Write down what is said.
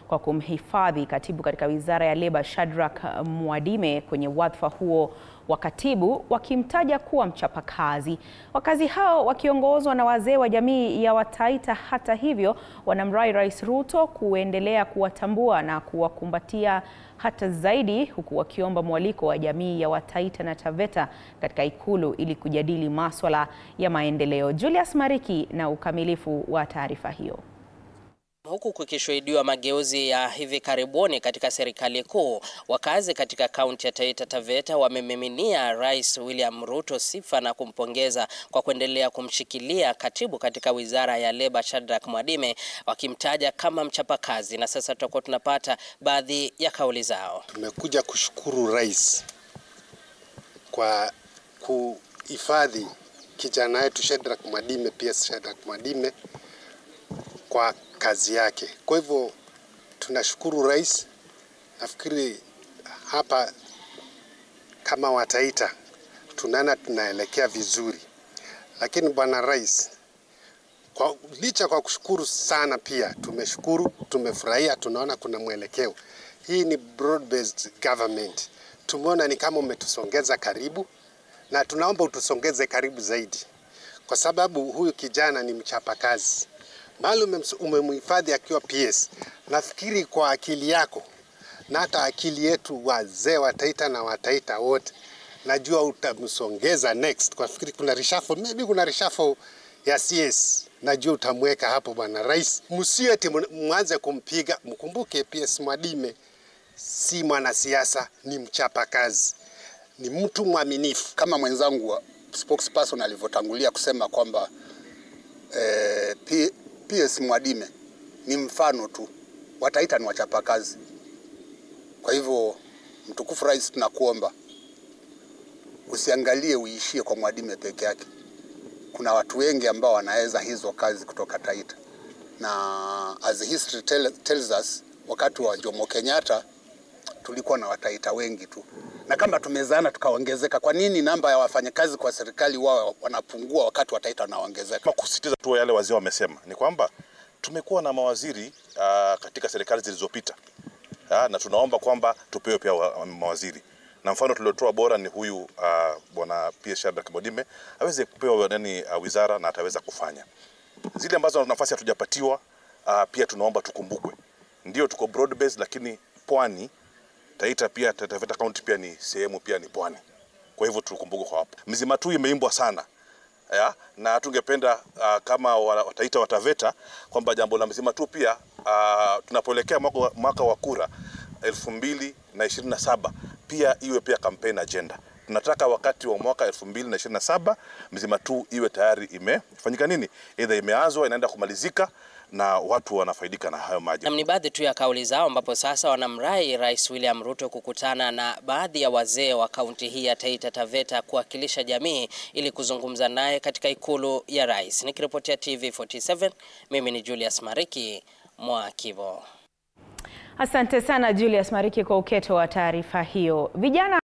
kwa kumhifadhi katibu katika Wizara ya Leba Shadrack Mwadime kwenye wadhifa huo wa katibu, wakimtaja kuwa mchapakazi. Wakazi hao wakiongozwa na wazee wa jamii ya Wataita, hata hivyo, wanamrai Rais Ruto kuendelea kuwatambua na kuwakumbatia hata zaidi, huku wakiomba mwaliko wa jamii ya Wataita na Taveta katika Ikulu ili kujadili masuala ya maendeleo. Julius Mariki na ukamilifu wa taarifa hiyo. Huku kukishuhudiwa mageuzi ya hivi karibuni katika serikali kuu, wakazi katika kaunti ya Taita Taveta wamemiminia Rais William Ruto sifa na kumpongeza kwa kuendelea kumshikilia katibu katika Wizara ya Leba Shadrack Mwadime, wakimtaja kama mchapakazi. Na sasa tutakuwa tunapata baadhi ya kauli zao. Tumekuja kushukuru Rais kwa kuhifadhi kijana wetu Shadrack Mwadime, pia Shadrack Mwadime kwa kazi yake. Kwa hivyo tunashukuru Rais. Nafikiri hapa kama Wataita tunaelekea vizuri. Lakini Bwana Rais, licha kwa kushukuru sana, pia tumeshukuru, tumefurahia, tunaona kuna mwelekeo. Hii ni broad based government. Tumeona ni kama umetusongeza karibu, na tunaomba utusongeze karibu zaidi, kwa sababu huyu kijana ni mchapakazi. Mahali umemhifadhi akiwa PS, nafikiri kwa akili yako na hata akili yetu wazee wa Taita na Wataita wote, najua utamsongeza next. Kwa fikiri kuna reshuffle, maybe kuna reshuffle ya CS, najua utamweka hapo. Bwana Rais, msiete mwanze kumpiga. Mkumbuke PS Mwadime si mwanasiasa, ni mchapakazi, ni mtu mwaminifu. Kama mwenzangu wa spokesperson alivyotangulia kusema kwamba PS Mwadime ni mfano tu, Wataita ni wachapakazi. Kwa hivyo mtukufu Rais, tunakuomba usiangalie uishie kwa Mwadime peke yake. Kuna watu wengi ambao wanaweza hizo kazi kutoka Taita, na as history tells us, wakati wa Jomo Kenyatta tulikuwa na Wataita wengi tu, na kama tumezaana tukaongezeka, kwa nini namba ya wafanyakazi kwa serikali wao wanapungua wakati Wataita wanaongezeka? Kusisitiza tu yale wazee wamesema ni kwamba tumekuwa na mawaziri katika serikali zilizopita, na tunaomba kwamba tupewe pia mawaziri, na mfano tuliotoa bora ni huyu bwana PS Shadrack Mwadime aweze kupewa wizara na ataweza kufanya zile ambazo nafasi hatujapatiwa. Pia tunaomba tukumbukwe, ndio tuko broad based, lakini pwani Taita pia Taveta County pia ni sehemu, pia ni pwani. Kwa hivyo tukumbuke kwa hapo. Mzima tu imeimbwa sana. Na tungependa kama Wataita wa Taveta kwamba jambo la mzima tu pia tunapoelekea mwaka wa kura 2027 pia iwe pia campaign agenda. Tunataka wakati wa mwaka 2027 mzima tu iwe tayari imefanyika nini? Either imeanzwa, inaenda kumalizika, na watu wanafaidika na hayo maji. Ni baadhi tu ya kauli zao, ambapo sasa wanamrai Rais William Ruto kukutana na baadhi ya wazee wa kaunti hii ya Taita Taveta kuwakilisha jamii ili kuzungumza naye katika Ikulu ya Rais. Nikiripotia TV47, mimi ni Julius Mariki Mwakibo. Asante sana Julius Mariki kwa uketo wa taarifa hiyo. Vijana